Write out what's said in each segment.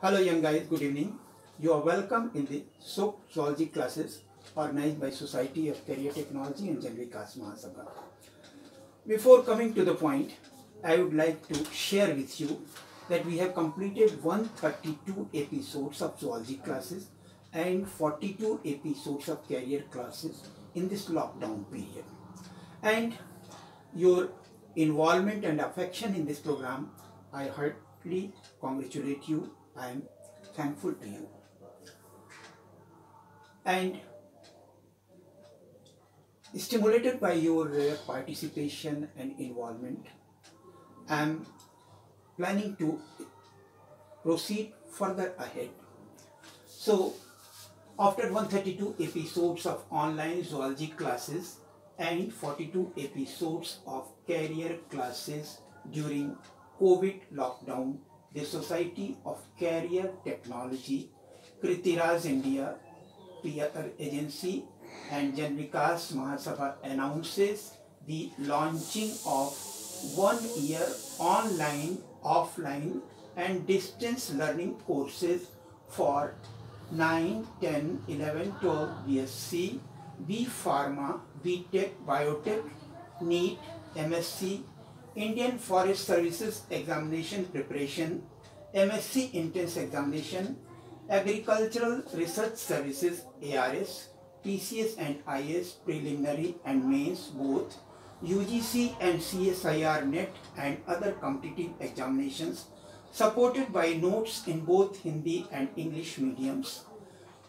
Hello young guys, good evening. You are welcome in the SOCT Zoology classes organized by Society of Career Technology and Janvikas. Before coming to the point, I would like to share with you that we have completed 132 episodes of zoology classes and 42 episodes of career classes in this lockdown period. And your involvement and affection in this program, I heartily congratulate you. I am thankful to you. And stimulated by your participation and involvement, I am planning to proceed further ahead. So, after 132 episodes of online zoology classes and 42 episodes of career classes during COVID lockdown, the Society of Career Technology, Kritiraj India, PR Agency and Janvikas Mahasabha announces the launching of 1 year online, offline and distance learning courses for 9, 10, 11, 12 BSc, B Pharma, B Tech, Biotech, NEET, MSc, Indian Forest Services Examination Preparation, MSc Entrance Examination, Agricultural Research Services ARS, TCS and IS Preliminary and Mains both, UGC and CSIR NET and other competitive examinations, supported by notes in both Hindi and English mediums.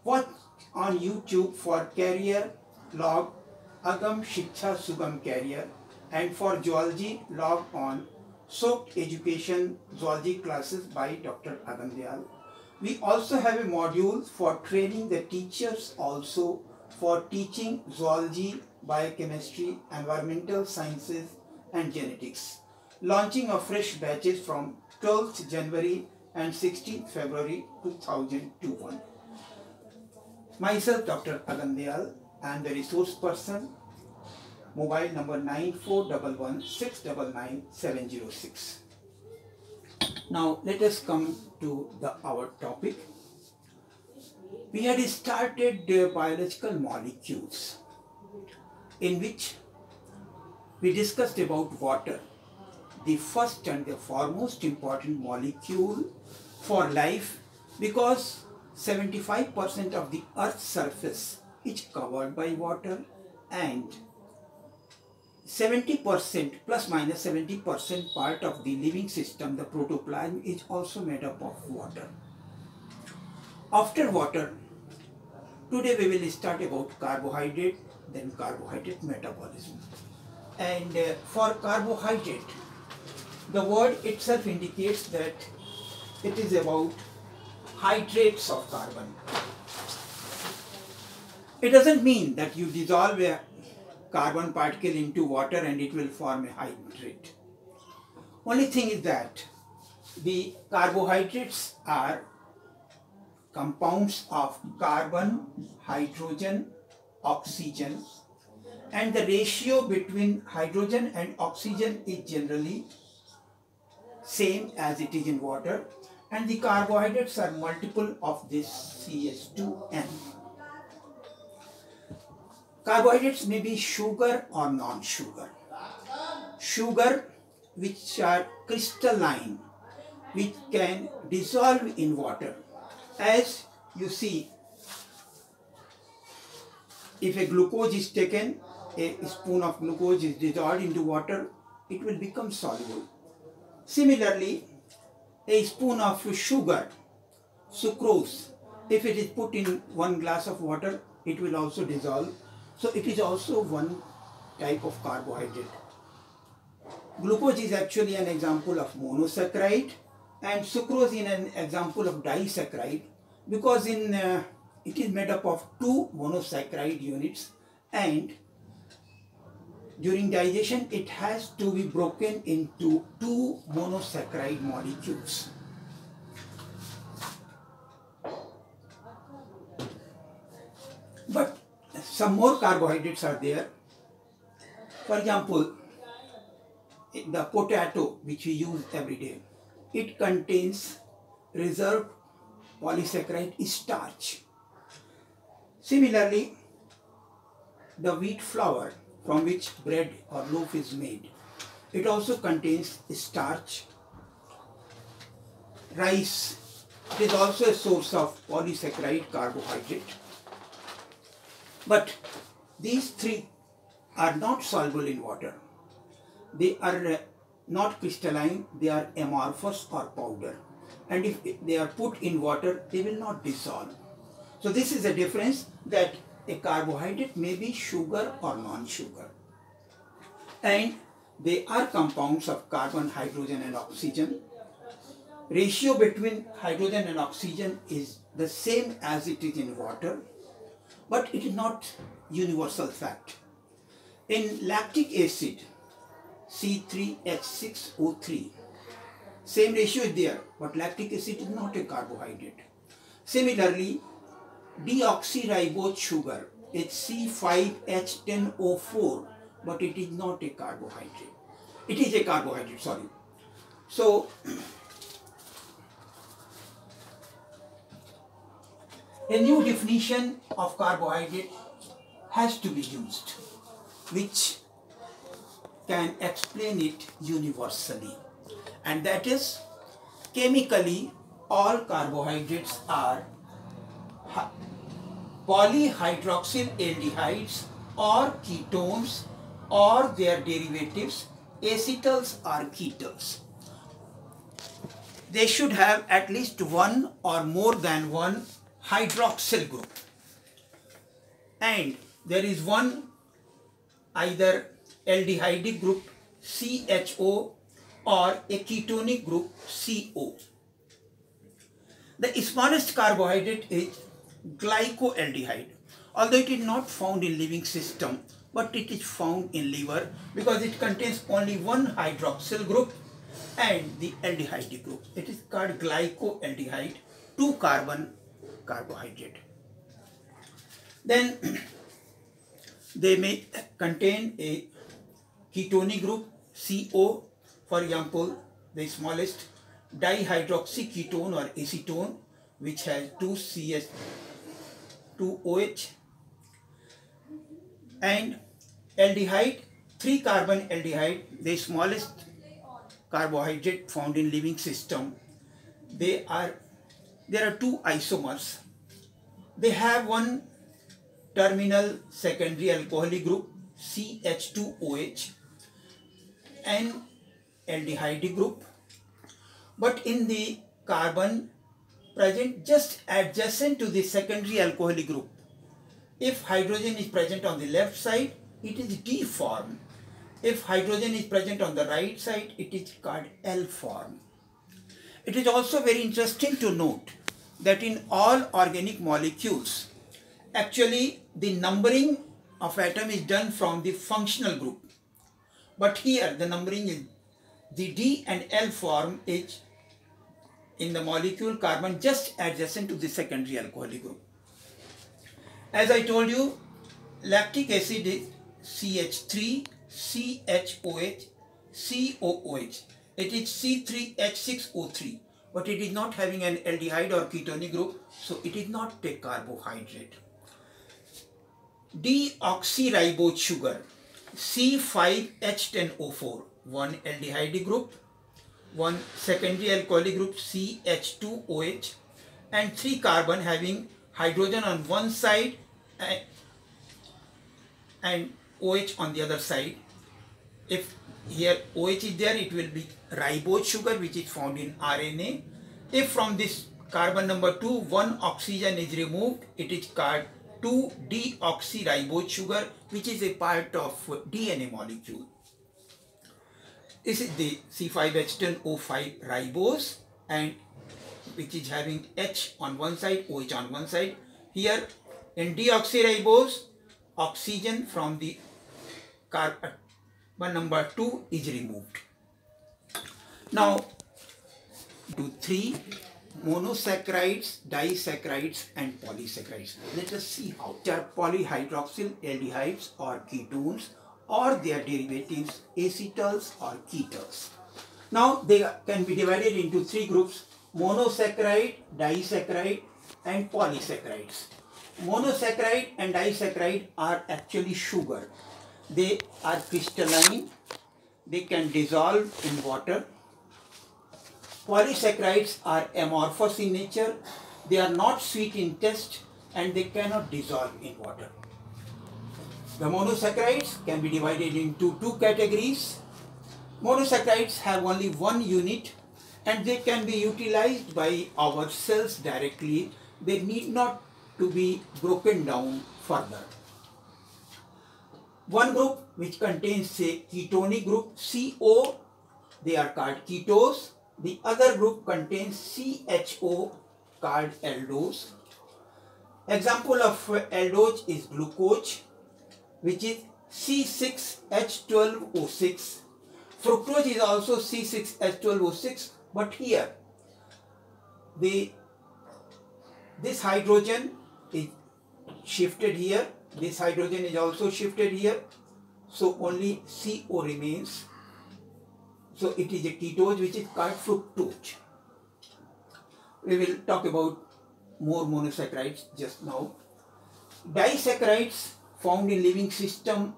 Watch on YouTube for career log Agam Shiksha Sugam Career, and for zoology log on SOCT Education Zoology classes by Dr.Agam Dayal. We also have a module for training the teachers also for teaching zoology, biochemistry, environmental sciences and genetics. Launching of fresh batches from 12th January and 16th February 2021. Myself, Dr. Agam Dayal, I am the resource person. Mobile number 9411699706. Now let us come to our topic. We had started biological molecules, in which we discussed about water, the first and the foremost important molecule for life, because 75% of the Earth's surface is covered by water and 70% plus minus 70% part of the living system, the protoplasm, is also made up of water. After water, today we will start about carbohydrate, then carbohydrate metabolism. And for carbohydrate, the word itself indicates that it is about hydrates of carbon. It doesn't mean that you dissolve a carbon particle into water and it will form a hydrate. Only thing is that the carbohydrates are compounds of carbon, hydrogen, oxygen, and the ratio between hydrogen and oxygen is generally same as it is in water, and the carbohydrates are multiple of this CH2N. Carbohydrates may be sugar or non-sugar. Sugar, which are crystalline, which can dissolve in water. As you see, if a glucose is taken, a spoon of glucose is dissolved into water, it will become soluble. Similarly, a spoon of sugar, sucrose, if it is put in 1 glass of water, it will also dissolve. So it is also one type of carbohydrate. Glucose is actually an example of monosaccharide and sucrose is an example of disaccharide, because it is made up of 2 monosaccharide units, and during digestion it has to be broken into 2 monosaccharide molecules. But some more carbohydrates are there. For example, the potato which we use every day, it contains reserved polysaccharide is starch. Similarly, the wheat flour from which bread or loaf is made, it also contains starch. Rice, it is also a source of polysaccharide carbohydrate. But these three are not soluble in water. They are not crystalline, they are amorphous or powder. And if they are put in water, they will not dissolve. So this is a difference, that a carbohydrate may be sugar or non-sugar. And they are compounds of carbon, hydrogen and oxygen. Ratio between hydrogen and oxygen is the same as it is in water, but it is not universal fact. In lactic acid, C3H6O3, same ratio is there, but lactic acid is not a carbohydrate. Similarly, deoxyribose sugar is C5H10O4, but it is not a carbohydrate. It is a carbohydrate, sorry. So, a new definition of carbohydrate has to be used, which can explain it universally. And that is, chemically, all carbohydrates are polyhydroxylaldehydes or ketones or their derivatives, acetals or ketones. They should have at least one or more than one hydroxyl group, and there is one either aldehydic group CHO or a ketonic group CO. The smallest carbohydrate is glycoaldehyde, although it is not found in living system, but it is found in liver because it contains only one hydroxyl group and the aldehydic group. It is called glycoaldehyde, 2 carbon carbohydrate. Then they may contain a ketonic group CO, for example, the smallest dihydroxyketone or acetone, which has 2 CH2OH, and aldehyde, 3 carbon aldehyde, the smallest carbohydrate found in living system. There are 2 isomers. They have one terminal secondary alcoholic group CH2OH and aldehydic group, but in the carbon present just adjacent to the secondary alcoholic group. If hydrogen is present on the left side, it is D form. If hydrogen is present on the right side, it is called L form. It is also very interesting to note that in all organic molecules, actually the numbering of atom is done from the functional group. But here the numbering is the D and L form is in the molecule carbon just adjacent to the secondary alcoholic group. As I told you, lactic acid is CH3, CHOH, COOH. It is C3H6O3, but it is not having an aldehyde or ketonic group, so it is not a carbohydrate. Deoxyribose sugar, C5H10O4, one aldehyde group, one secondary alcoholic group CH2OH, and 3 carbon having hydrogen on one side and OH on the other side. If here OH is there, it will be ribose sugar, which is found in RNA. If from this carbon number 2, one oxygen is removed, it is called 2-deoxyribose sugar, which is a part of DNA molecule. This is the C5H10O5 ribose, and which is having H on one side, OH on one side. Here in deoxyribose, oxygen from the carbon number 2 is removed. Now, to 3 monosaccharides, disaccharides and polysaccharides. Let us see how. They are polyhydroxylaldehydes or ketones or their derivatives, acetals or ketones. Now they can be divided into 3 groups. monosaccharide, disaccharide and polysaccharides. Monosaccharide and disaccharide are actually sugar. They are crystalline. They can dissolve in water. Polysaccharides are amorphous in nature. They are not sweet in taste and they cannot dissolve in water. The monosaccharides can be divided into two categories. Monosaccharides have only one unit and they can be utilized by our cells directly. They need not to be broken down further. One group which contains, say, ketonic group CO, they are called ketose. The other group contains CHO, called aldose. Example of aldose is glucose, which is C6H12O6. Fructose is also C6H12O6, but here this hydrogen is shifted here, this hydrogen is also shifted here, so only CO remains. So it is a ketose which is called fructose. We will talk about more monosaccharides just now. Disaccharides found in living system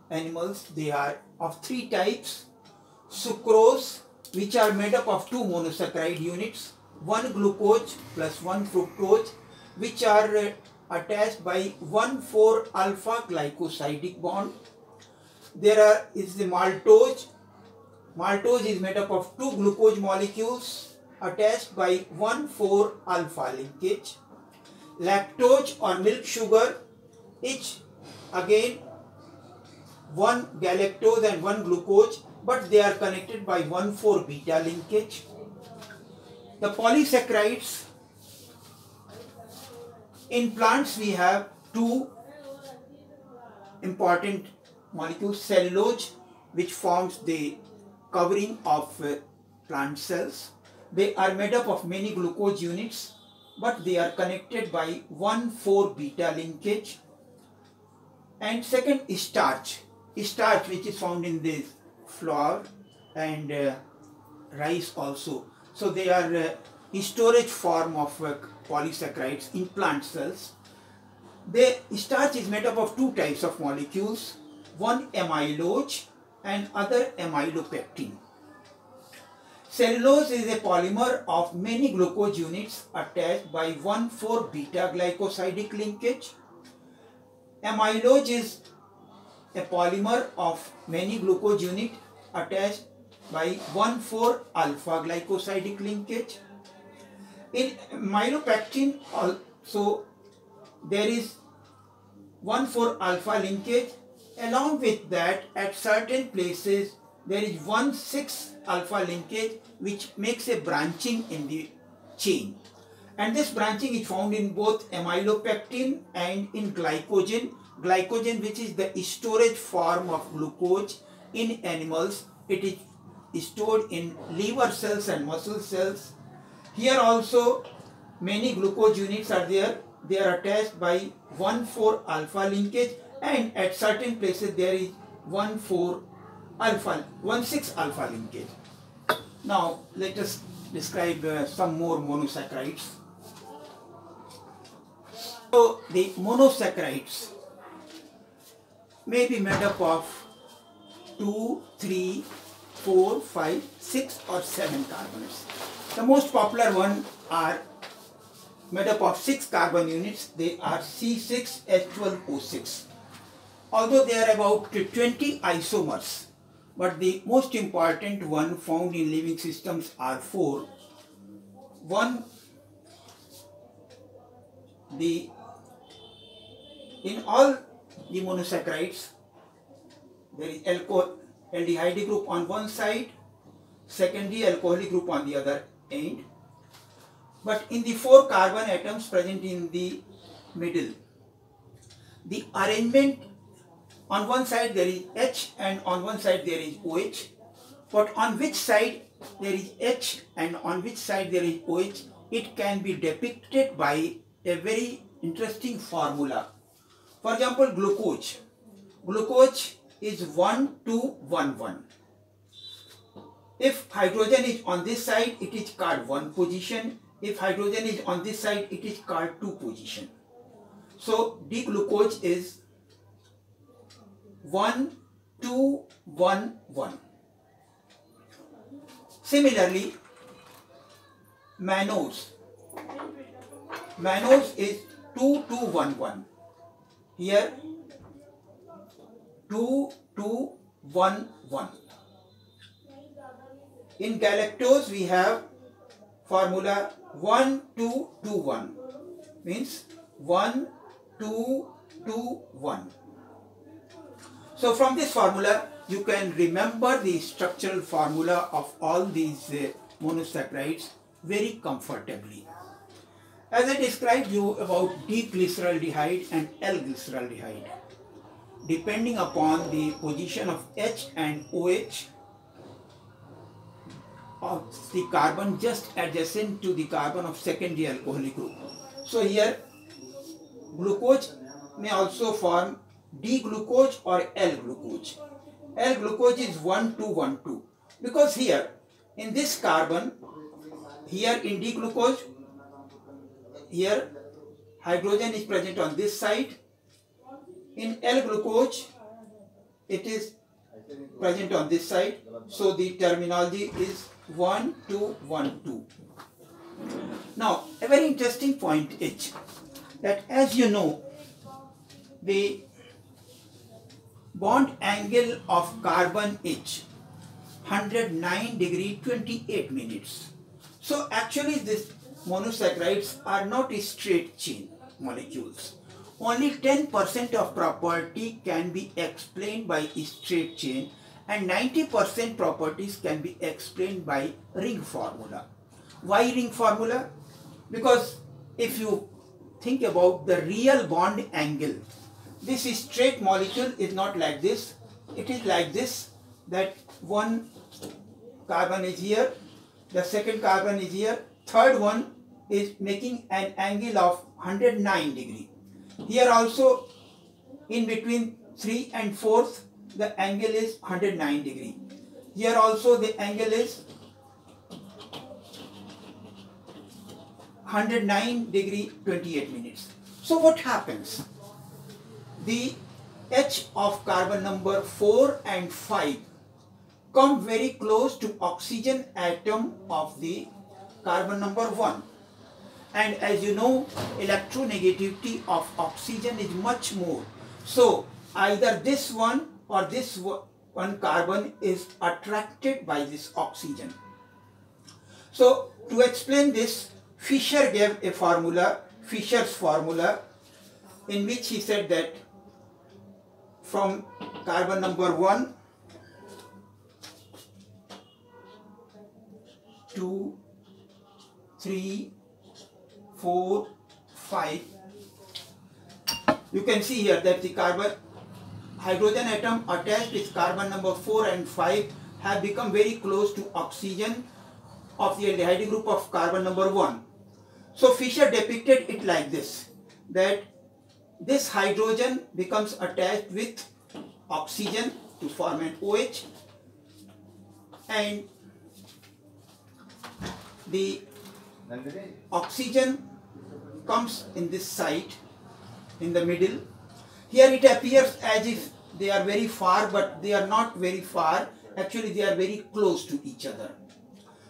animals, they are of three types. Sucrose, which are made up of two monosaccharide units, one glucose plus one fructose, which are attached by 1,4-alpha glycosidic bond. There is the maltose. Maltose is made up of two glucose molecules attached by 1,4-alpha linkage. Lactose or milk sugar, each again one galactose and one glucose, but they are connected by 1,4-beta linkage. The polysaccharides, in plants we have two important molecules, cellulose, which forms the covering of plant cells. They are made up of many glucose units, but they are connected by 1,4-beta linkage. And second is starch. Starch, which is found in the flour and rice also. So they are storage form of polysaccharides in plant cells. The starch is made up of two types of molecules, one amylose and other amylopectin. Cellulose is a polymer of many glucose units attached by 1,4-beta glycosidic linkage. Amylose is a polymer of many glucose units attached by 1,4-alpha glycosidic linkage. In amylopectin also there is 1,4-alpha linkage. Along with that, at certain places there is 1,6-alpha linkage, which makes a branching in the chain. And this branching is found in both amylopectin and in glycogen. Glycogen, which is the storage form of glucose in animals, it is stored in liver cells and muscle cells. Here also many glucose units are there. They are attached by 1,4-alpha linkage, and at certain places there is 1,6-alpha linkage. Now let us describe some more monosaccharides. So the monosaccharides may be made up of 2, 3, 4, 5, 6 or 7 carbons. The most popular one are made up of 6 carbon units. They are C6H12O6. Although there are about 20 isomers, but the most important one found in living systems are 4. One, in all the monosaccharides, there is aldehyde group on one side, secondary alcoholic group on the other end. But in the 4 carbon atoms present in the middle, the arrangement, on one side there is H and on one side there is OH, but on which side there is H and on which side there is OH, it can be depicted by a very interesting formula. For example, glucose is 1,2,1,1. If hydrogen is on this side, it is called 1 position. If hydrogen is on this side, it is called 2 position. So D-glucose is 1, 2, 1, 1. Similarly, mannose is 2, 2, 1, 1. Here 2, 2, 1, 1. In galactose we have formula 1, 2, 2, 1. Means 1, 2, 2, 1. So from this formula you can remember the structural formula of all these monosaccharides very comfortably. As I described you about D-glyceraldehyde and L-glyceraldehyde, depending upon the position of H and OH of the carbon just adjacent to the carbon of secondary alcoholic group. So here glucose may also form D-glucose or L-glucose. L-glucose is 1, 2, 1, 2. Because here in this carbon, here in D-glucose, here hydrogen is present on this side. In L-glucose, it is present on this side. So the terminology is 1, 2, 1, 2. Now, a very interesting point is that, as you know, the bond angle of carbon is 109 degree 28 minutes. So actually these monosaccharides are not straight chain molecules. Only 10% of property can be explained by straight chain and 90% properties can be explained by ring formula. Why ring formula? Because if you think about the real bond angle, this straight molecule is not like this. It is like this, that one carbon is here, the second carbon is here, third one is making an angle of 109 degree. Here also in between 3 and 4th the angle is 109 degree. Here also the angle is 109 degree 28 minutes. So what happens? The H of carbon number 4 and 5 come very close to oxygen atom of the carbon number 1. And as you know, electronegativity of oxygen is much more. So either this one or this one carbon is attracted by this oxygen. So to explain this, Fischer gave a formula, Fischer's formula, in which he said that from carbon number 1, 2, 3, 4, 5. You can see here that the hydrogen atom attached with carbon number 4 and 5 have become very close to oxygen of the aldehyde group of carbon number 1. So Fischer depicted it like this, that this hydrogen becomes attached with oxygen to form an OH, and the oxygen comes in this site in the middle. Here it appears as if they are very far, but they are not very far. Actually they are very close to each other.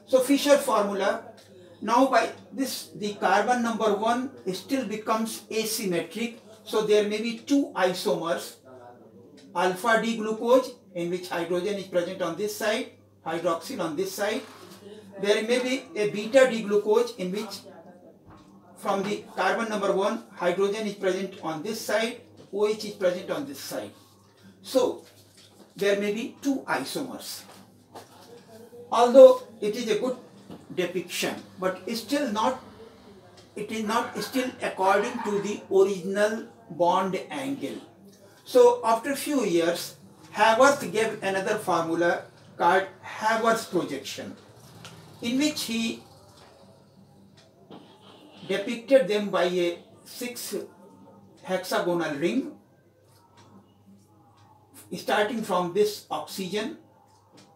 So Fischer formula, now by this the carbon number 1 still becomes asymmetric. So there may be 2 isomers, alpha D glucose in which hydrogen is present on this side, hydroxyl on this side. There may be a beta D glucose in which from the carbon number 1 hydrogen is present on this side, OH is present on this side. So there may be 2 isomers. Although it is a good depiction, but it is not still according to the original bond angle. So after a few years, Haworth gave another formula called Haworth projection, in which he depicted them by a 6 hexagonal ring starting from this oxygen,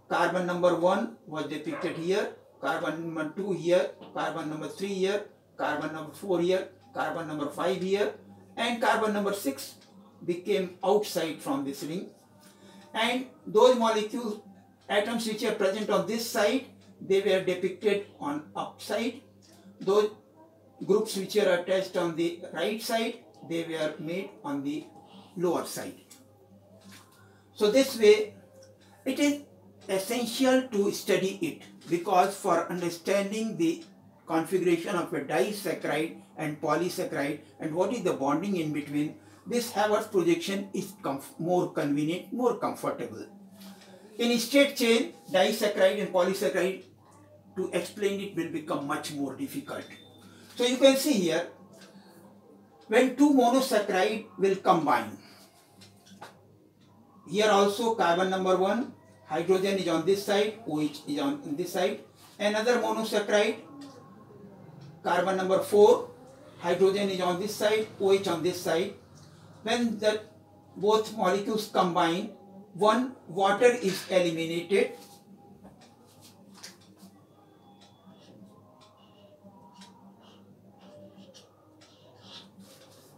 carbon number 1, was depicted here, carbon number 2 here, carbon number 3 here, carbon number 4 here, carbon number 5 here, and carbon number 6 became outside from this ring. And those molecules, atoms which are present on this side, they were depicted on upside. Those groups which are attached on the right side, they were made on the lower side. So this way, it is essential to study it, because for understanding the configuration of a disaccharide and polysaccharide and what is the bonding in between, this Hayward's projection is more convenient, more comfortable. In straight chain, disaccharide and polysaccharide, to explain it will become much more difficult. So you can see here, when two monosaccharide will combine, here also carbon number 1, hydrogen is on this side, OH is on this side. Another monosaccharide, carbon number 4, hydrogen is on this side, OH on this side. When both molecules combine, one water is eliminated,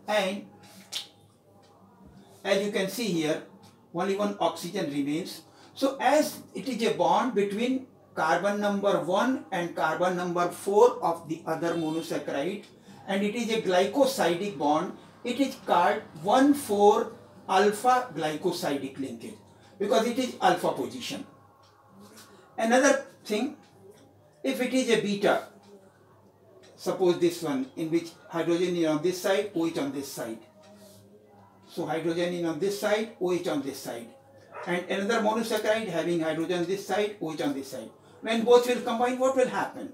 and as you can see here, only one oxygen remains. So as it is a bond between carbon number 1 and carbon number 4 of the other monosaccharide, and it is a glycosidic bond, it is called 1,4 alpha glycosidic linkage, because it is alpha position. Another thing, if it is a beta, suppose this one in which hydrogen is on this side, OH on this side. So hydrogen is on this side, OH on this side. And another monosaccharide having hydrogen on this side, OH on this side. When both will combine, what will happen?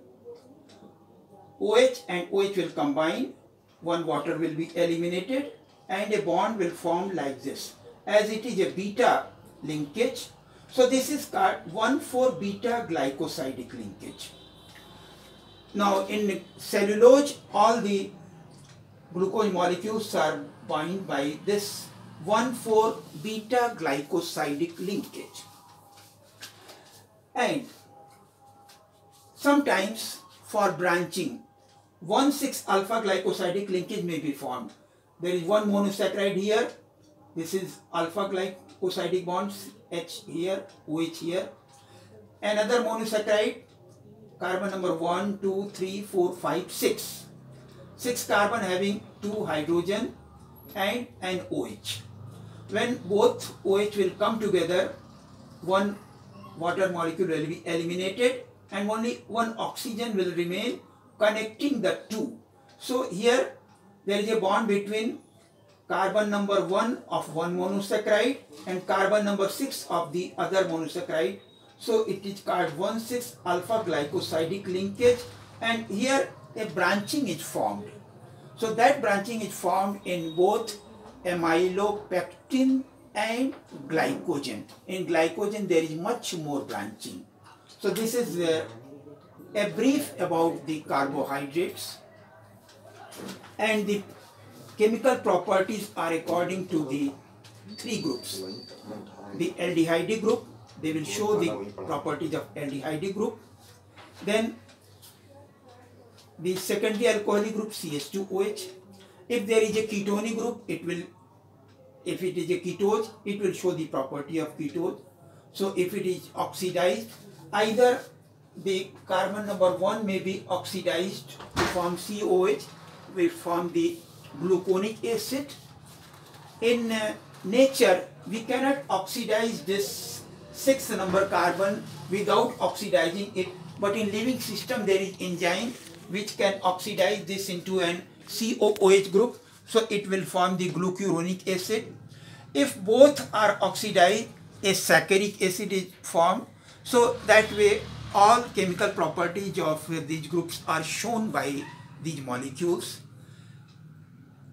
OH and OH will combine, one water will be eliminated, and a bond will form like this. As it is a beta linkage, so this is called 1,4 beta glycosidic linkage. Now in cellulose, all the glucose molecules are bound by this 1,4 beta glycosidic linkage. And sometimes for branching, 1,6 alpha glycosidic linkage may be formed. There is one monosaccharide here, this is alpha glycosidic bonds, H here, OH here. Another monosaccharide, carbon number 1, 2, 3, 4, 5, 6. 6 carbon having 2 hydrogen and an OH. When both OH will come together, one water molecule will be eliminated and only one oxygen will remain connecting the two. So here there is a bond between carbon number 1 of one monosaccharide and carbon number 6 of the other monosaccharide. So it is called 1,6 alpha glycosidic linkage, and here a branching is formed. So that branching is formed in both amylopectin and glycogen. In glycogen there is much more branching. So this is a brief about the carbohydrates, and the chemical properties are according to the 3 groups. The aldehyde group, they will show the properties of aldehyde group. Then the secondary alcoholic group, CH2OH. If there is a ketonic group, it will, if it is a ketose, it will show the property of ketose. So if it is oxidized, either the carbon number 1 may be oxidized to form COH, will form the gluconic acid. In nature, we cannot oxidize this 6 number carbon without oxidizing it, but in living system there is enzyme which can oxidize this into an COOH group, so it will form the glucuronic acid. If both are oxidized, a saccharic acid is formed. So that way all chemical properties of these groups are shown by these molecules.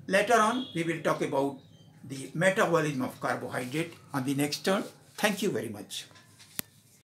Later on we will talk about the metabolism of carbohydrate on the next turn. Thank you very much.